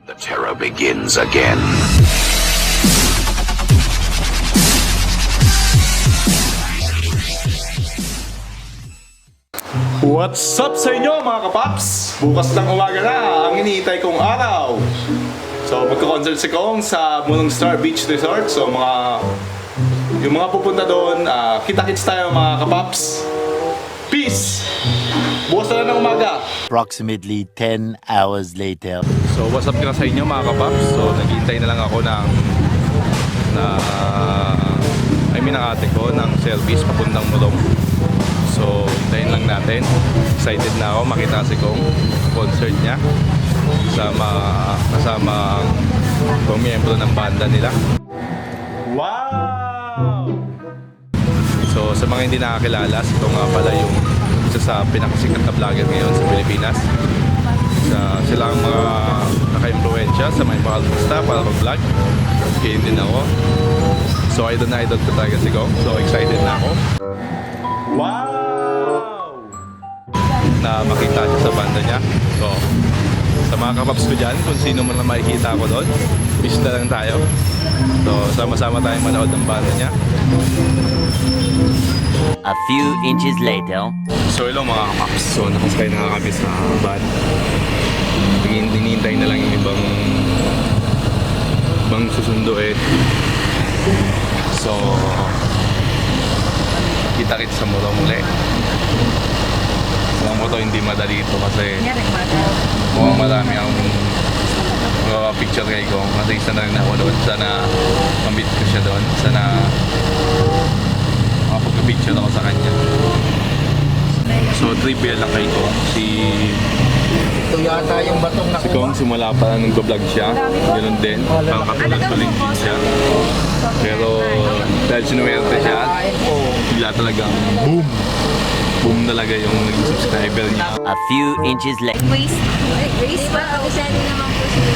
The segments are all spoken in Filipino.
The terror begins again. What's up sa inyo mga kapaps? Bukas ng umaga na ang iniintay kong araw. So magka-concert si Kong sa Mulong Star Beach Resort. So yung mga pupunta doon, kita-kits tayo mga kapaps. Peace! Bukas na lang ng umaga. Approximately 10 hours later. So what's up nga sa inyo mga kapaps? So naghihintay na lang ako ng ng ate ko ng service papuntang Mulong. So, hintayin lang natin. Excited na ako makita si Kong concert niya. Kasama ang miyembro ng banda nila. Wow! So, sa mga hindi nakakilala, si Kong nga pala yung isa sa pinakasikat na vlogger ngayon sa Pilipinas. Sila ang mga naka-impluensya sa mga pakalmusta para mag-vlog. Kaya din ako. So, idol na idol ko talaga si Kong. So, excited na ako. Wow! Na makita siya sa banda niya. So, sa mga kapaps ko dyan, kung sino man na makikita ko doon, wish na lang tayo. So, sama-sama tayong manood ng banda niya. A few inches later. So, hello mga kapaps. So, nakasakay na kami sa van. Hinihintay na lang yung ibang susundo eh. So, kita-kits sa Mulong muli. Alam ko to hindi madali ito kasi mukhang marami akong picture kay Kong kasi isa na rin ako doon. Sana ma-meet ko siya doon. Sana makapag-picture ako sa kanya. So trivia lang kay Kong. Ito yata yung batong Si Kong simula pa lang nag-vlog siya. Ganoon din. Parang katulad ko din siya. Pero dahil sinuwerte siya, bigla talagang boom! Boom talaga yung naging subscriber niya. A few inches later. Grace pa, kabisado naman po siya.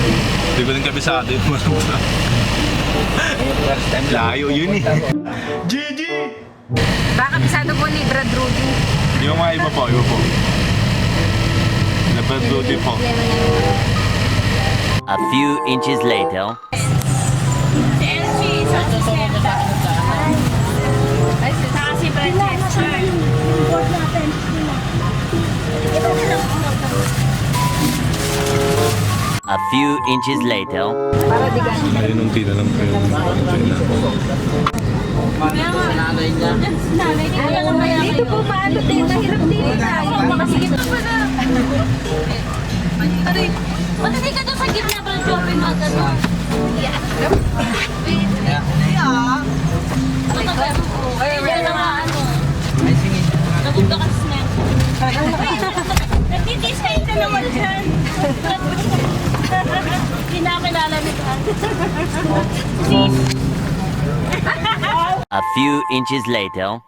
Hindi ko rin kabisado yung marunta. Layo yun eh. GG! Baka kabisado po ni Brad Rudy. Yung mga iba po. Na Brad Rudy po. A few inches later. Si Elsie, sa Senta. Ay, saka si Francesca. A few inches later. Para di ganun. Ayun, unti na lang kayo. nanay niya. Dito po paano din, mahirap din tayo. Makasigit na pala. Aray, ba't hindi ka doon sa gitna ba ng shopping mall ka doon? Ay, ano? Ay, sige. Nagugda ka sa snack. Nagtitis-kain ka naman dyan. Kinakilala ni ka. A few inches later.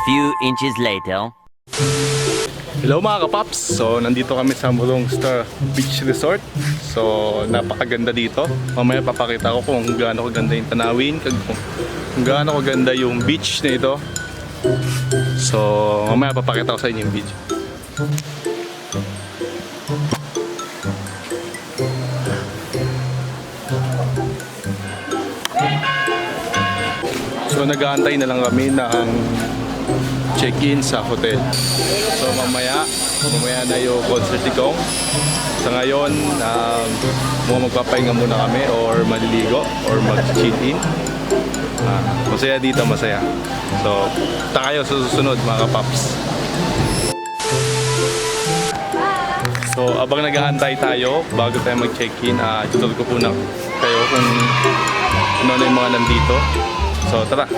few inches later. Hello mga kapaps! So nandito kami sa Mulong Star Beach Resort. So napakaganda dito. Mamaya papakita ko kung gaano kaganda yung tanawin, kung gaano kaganda yung beach na ito. So mamaya papakita ko sa inyo yung beach. So nag-aantay na lang kami ng check-in sa hotel. So mamaya na yung concert ni Kong. Sa ngayon, magpapahinga muna kami or maliligo or mag-chill in. Masaya dito, masaya. So, tayo sa susunod mga kapaps. So, abang nag-aantay tayo bago tayo mag-check-in, tutur ko po na kayo kung ano yung mga nandito. So, tara!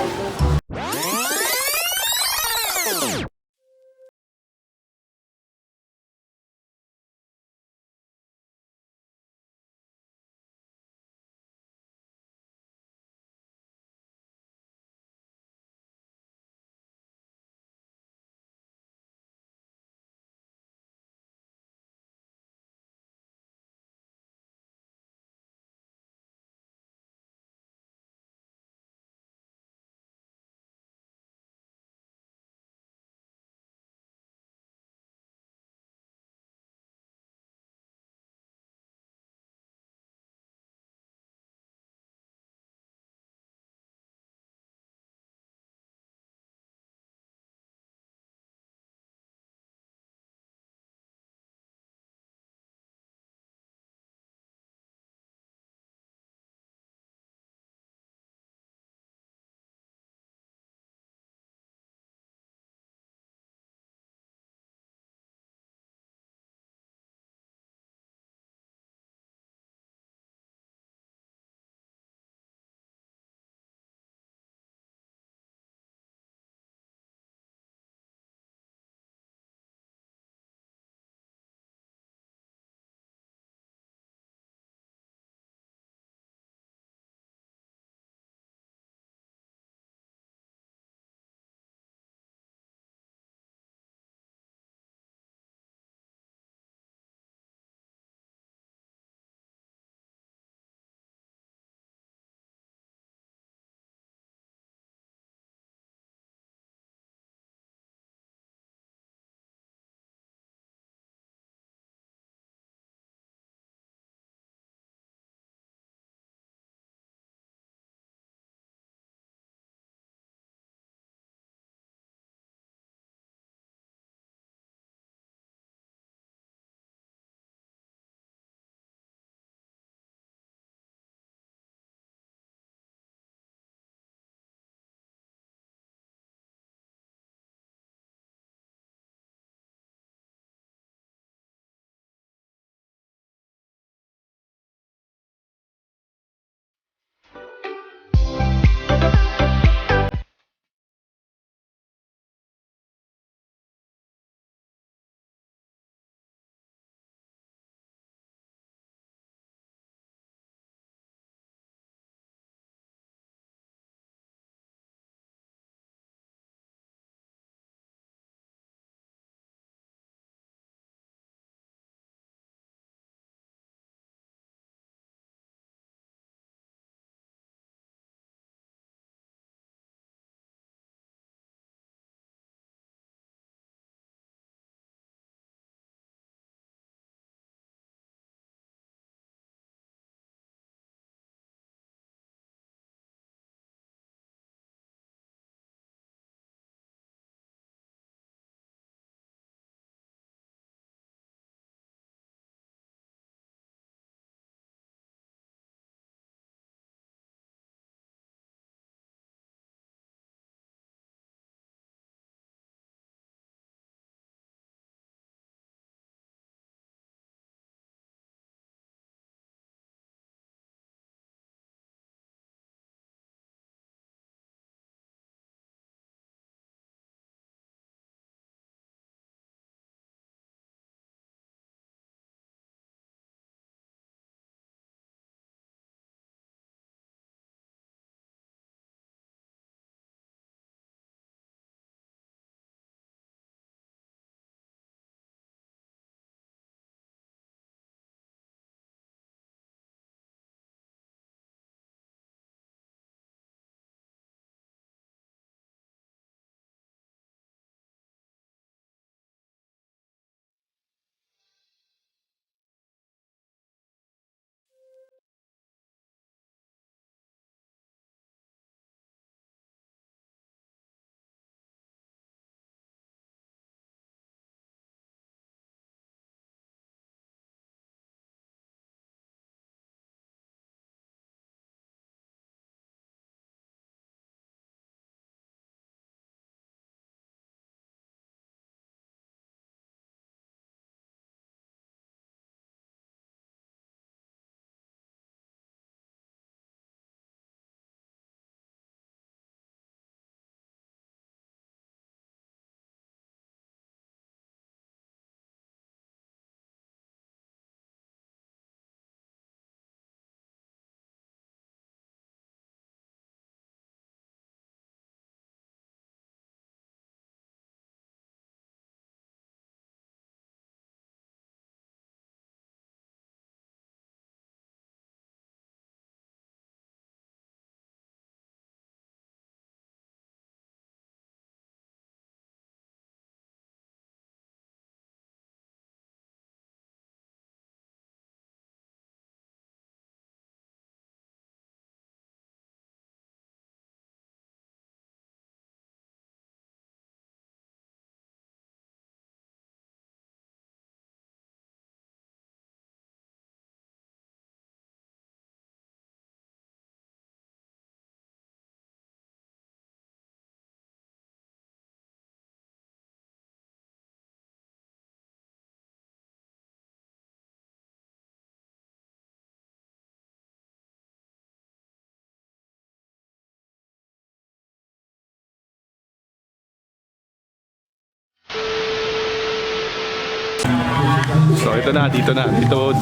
So ito na, dito na. Dito,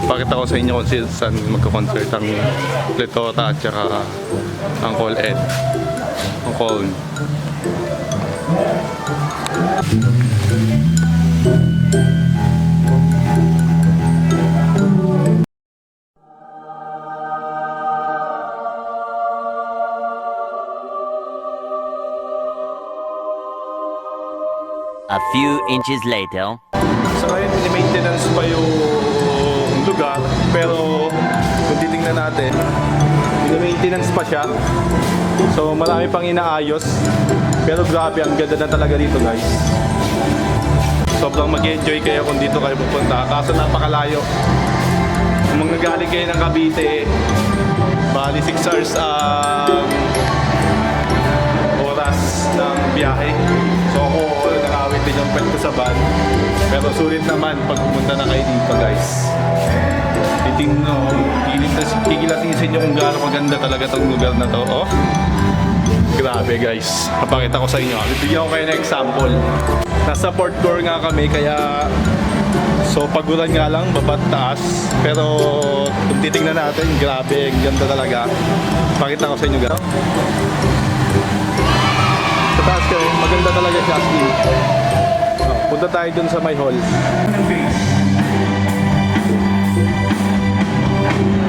pakita ko sa inyo kung saan magka-concert ang Pletora at saka Uncle Ed. Uncle. A few inches later. So ngayon, maintenance pa yung lugar, pero kung titingnan natin, maintenance pa siya. So marami pang inaayos, pero grabe, ang ganda na talaga dito guys. Sobrang mag-enjoy kayo kung dito kayo pupunta, kaso napakalayo. Kung nagaling kayo ng Cavite, bali 6 hours oras ng biyahe. So ako, nakawit din yung pet ko sa van. Pero sulit naman pag pumunta na kayo dito guys. Kikilatisin nyo kung gaano maganda talaga tong lugar na to. Oh, grabe guys. Papakita ko sa inyo. Bibigyan ko kayo ng example. Nasa Port Core nga kami, kaya so pagulan nga lang, babat taas. Pero kung titingnan natin, grabe, ang ganda talaga. Pakita ko sa inyo guys. Sa taas kayo, maganda talaga siya. Punta tayo dun sa may hall.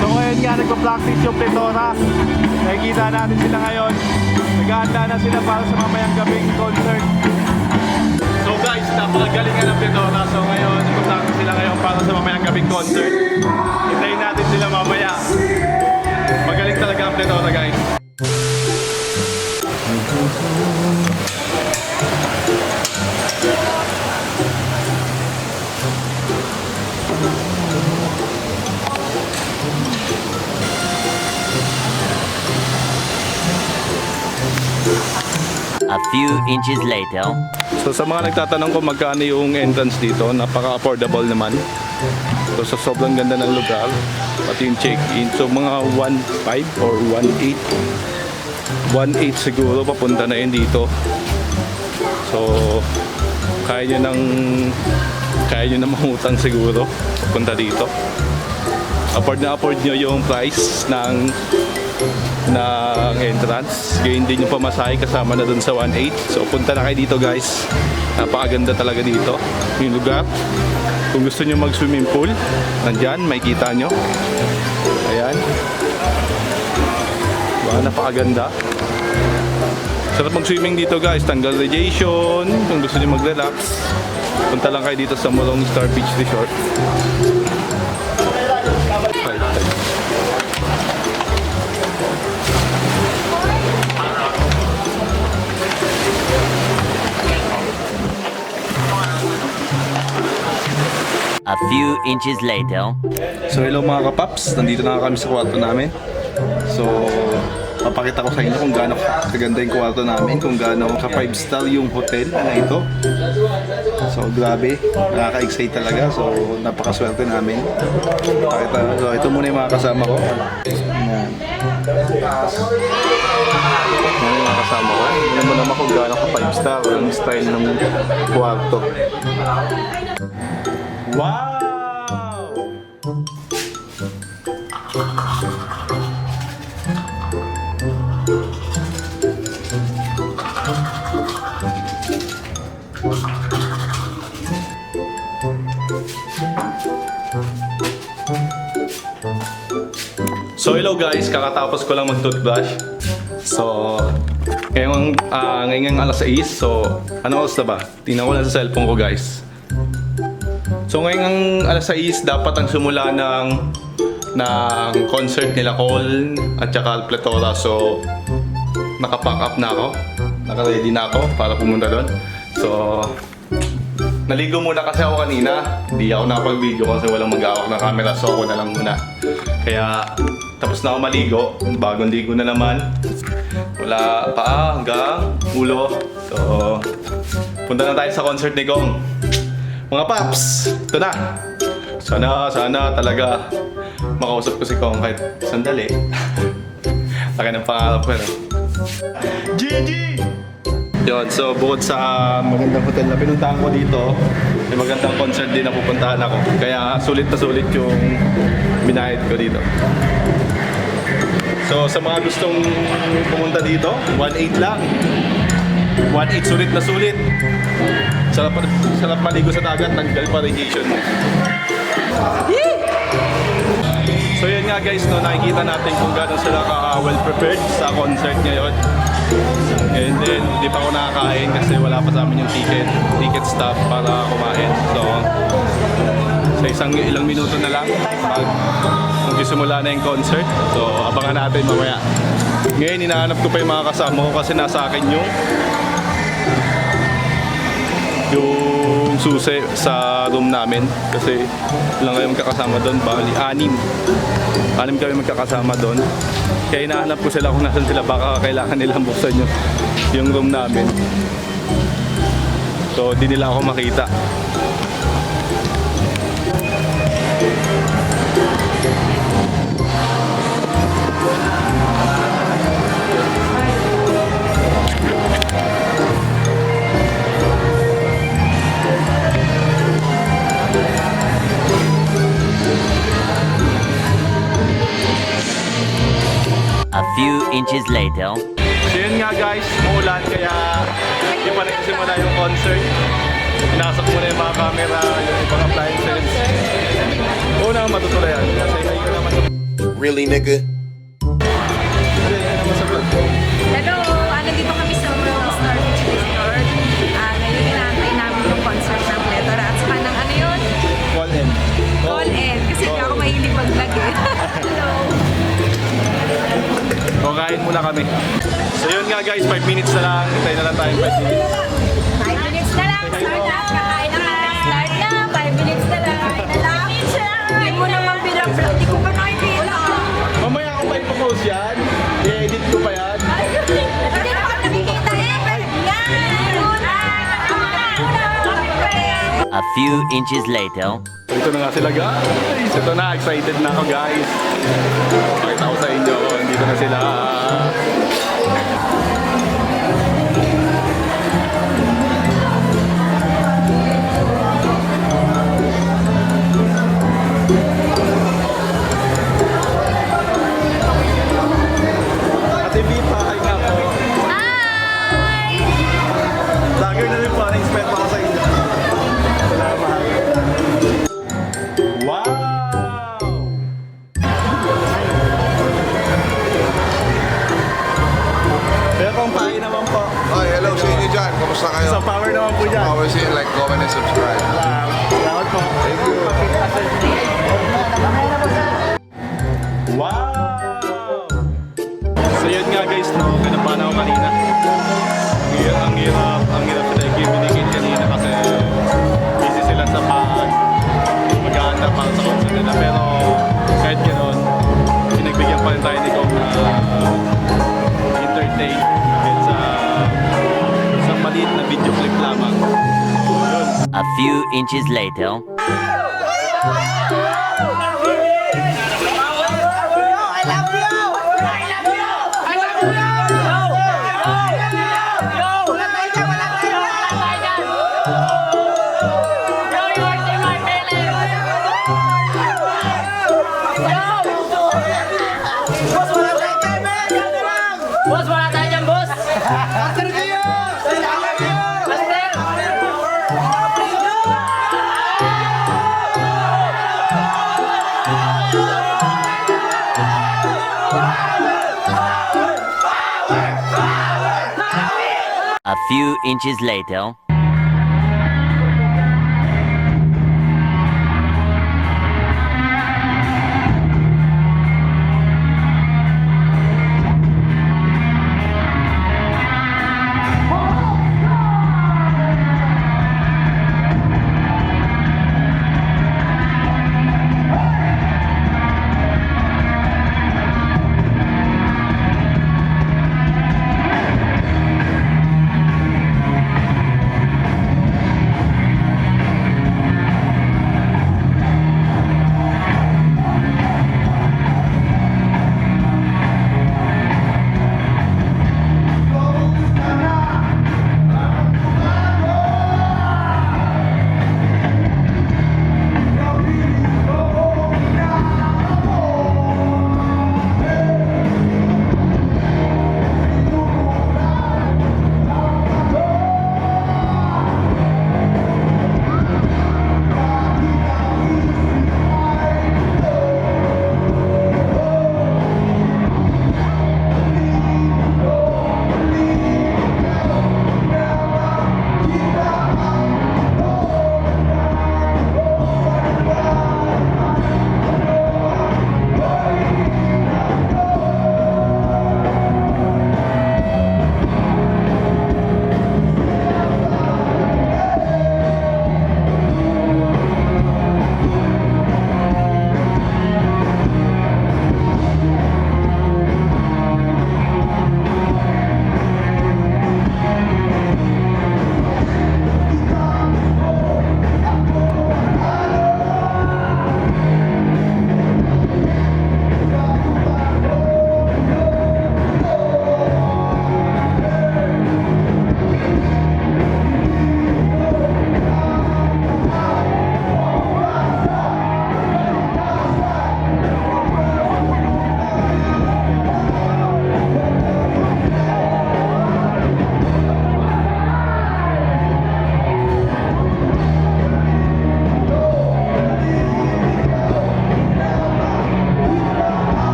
So ngayon nga, nagpa-practice yung Pletora. Nakikita natin sila ngayon. Nag-aanda na sila para sa mamayang gabing concert. So guys, napakagaling nga ng Pletora. So ngayon, nag-practice sila ngayon para sa mamayang gabing concert. Hintayin natin sila mamaya. Magaling talaga ang Pletora guys. A few inches later. So sa mga nagtatanong kung magkano yung entrance dito, napaka-affordable naman. So sa sobrang ganda ng lugar, pati yung check-in. So mga 1.5 or 1.8. 1.8 siguro papunta na yun dito. So kaya nyo na mangutang siguro papunta dito. Afford nyo yung price ng entrance. Gain din yung pamasahe kasama na dun sa 1.8. So punta na kayo dito guys. Napakaganda talaga dito yung lugar. Kung gusto nyo mag-swimming pool, nandyan, makikita nyo. Ayan. Wow, napakaganda. Sarap mag-swimming dito guys. Tanggal radiation. Kung gusto nyo mag-relax, punta lang kayo dito sa Morong Star Beach Resort. A few inches later. So hello mga kapaps, nandito na kami sa kwarto namin. So papakita ko sa inyo kung gaano kaganda yung kwarto namin, kung gaano ka 5-star yung hotel na ito. So grabe, nakaka-excite talaga. So napakaswerte namin. So ito muna yung mga kasama ko. Ayan. Yan yung mga kasama ko. Yan mo naman kung gaano ka 5-star ang style ng kwarto. Wow! So hello guys, kakatapos ko lang mag-toothbrush. So ngayong alas 6. So ano oras na ba? Tingnan ko lang sa cellphone ko guys. So ngayong alas 6 dapat ang simula ng concert nila Cole at saka Pletora. So naka-pack up na ako. Naka-ready na ako para pumunta doon. So naligo muna kasi ako kanina. Hindi ako nakapag-video kasi walang mag-awak ng camera. So ako na lang muna. Kaya tapos na ako maligo. Bagong ligo na naman. Wala paa hanggang ulo. So punta na tayo sa concert ni Gong. Mga paps, ito na. Sana talaga makausap ko si Kong kahit sandali. Laki ng pangarap ko. GG! Yun, so bukod sa magandang hotel na pinuntahan ko dito, may magandang concert din na pupuntahan ako. Kaya sulit na sulit yung binayad ko dito. So sa mga gustong pumunta dito, 1.8 lang. 1.8 sulit na sulit. Sarap maligo sa dagat, tanggal pa radiation mo. So yun nga guys, no, nakikita natin kung gano'n sila well prepared sa concert ngayon. And then, hindi pa ako nakakain kasi wala pa sa amin yung ticket stop para kumain. So, sa ilang minuto na lang, magsisimula na yung concert. So, abangan natin mamaya. Ngayon, hinahanap ko pa yung mga kasama ko kasi nasa akin yung susi sa room namin kasi lang kayo magkakasama doon, bali 6 kami magkakasama doon, kaya hinahanap ko sila kung nasan sila, baka kailangan nilang buksan yung room namin, so di nila ako makita. A few inches later. So yun nga guys, umulan kaya hindi pa nagsisimula yung concert. Pinasok mo na yung mga camera, yung ibang appliances. Oo naman matutuloy yan. Kasi ngayon naman sa... Really, nigga? Hello, nandito kami sa World Star Beach Resort. Ngayon inaantay namin yung concert ng Plethora. At saka ng ano yun? Call in. Call in. Kasi hindi ako mahilig mag-vlog eh. Hello. O kain muna kami. So yun nga guys, 5 minutes na lang. Hintayin na lang tayo 5 minutes. 5 minutes na lang. Start na. Kakain na. Start na. 5 minutes na lang. Hindi mo naman bilang-vlog. Hindi ko pa nakikita. Mamaya ako pa ipopost yan. I-edit ko pa yan. Hindi ko pa nakikita eh. Yan. A few inches later. Ito na nga sila guys. Ito na, excited na ako guys. Pakita ko sa inyo. Dito na sila. Ate B, pahay nga po. Hi! Lagay na rin po, na-inspire pa ako sa inyo. Salamat. Wow! Pero kung pahay naman po. Hi, hello sa inyo dyan. Kamusta kayo? Sa power naman po dyan. Always here, like, comment, and subscribe. Salamat po. Thank you. Wow! So yun nga guys, no, kinabahan ako kanina. Ang hirap sila i-communicate kanina kasi busy sila sa mag-aanda para sa concert nila. Pero kahit gano'n, pinagbigyan pa rin tayo ni Kong na entertain sa maliit na video clip lamang. So yun. A few inches later. Boss, wala tayo dyan, boss! A few inches later.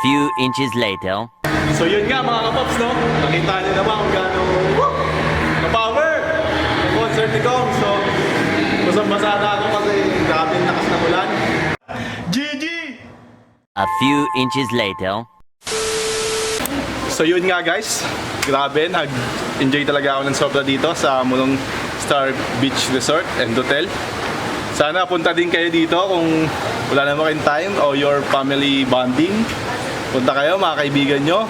few inches later. So yun nga mga kapops, no? Nakita niyo naman kung gaano ka-power ang concert ni Kong. So, basang-basa na ako kasi grabe yung lakas ng ulan. GG! A few inches later. So yun nga guys, grabe, nag-enjoy talaga ako ng sobra dito sa Mulong Star Beach Resort and Hotel. Sana punta din kayo dito kung wala naman kayong time o your family bonding. Punta kayo mga kaibigan nyo.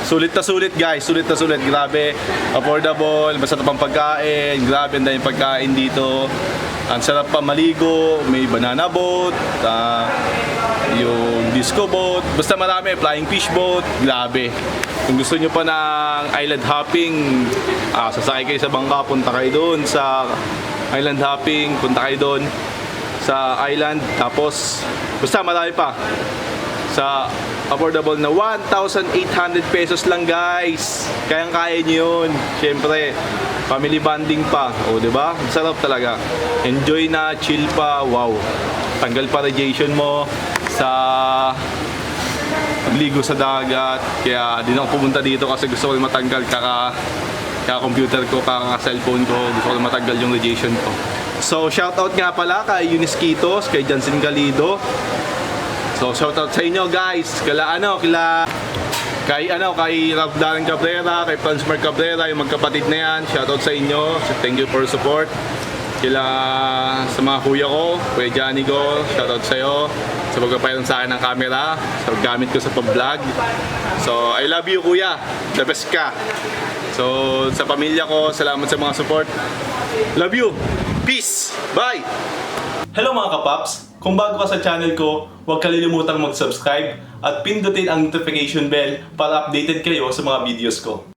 Sulit na sulit guys, sulit na sulit. Grabe, affordable, masarap ang pagkain. Grabe, ang daming pagkain dito. Ang sarap pa maligo, may banana boat, yung disco boat, basta marami, flying fish boat, grabe. Kung gusto nyo pa ng island hopping, sasakay kayo sa bangka, punta kayo doon sa island hopping, punta kayo doon sa island. Tapos, basta marami pa. Sa affordable na 1,800 pesos lang guys. Kayang-kaya nyo yun. Siyempre, family bonding pa. O, diba? Sarap talaga. Enjoy na, chill pa. Wow. Tanggal pa radiation mo sa pagligo sa dagat. Kaya di na ako pumunta dito kasi gusto ko rin matanggal kaka-computer ko, kaka-cellphone ko. Gusto ko rin matanggal yung radiation ko. So, shoutout nga pala kay Eunice Quitos, kay Jansen Galido. So, shoutout sa inyo guys. Kay Ralph Darren Cabrera, kay Franz Mark Cabrera, yung magkapatid na yan. Shoutout sa inyo. Thank you for support. Sa mga kuya ko, Kuya Johnny ko, shoutout sa iyo sa pagpapayaran sa akin ng camera, sa paggamit ko sa pag-vlog. So, I love you kuya. The best ka. So, sa pamilya ko, salamat sa mga support. Love you. Peace. Bye. Hello mga kapaps. Kung bago ka sa channel ko, huwag kalilimutang mag-subscribe at pindutin ang notification bell para updated kayo sa mga videos ko.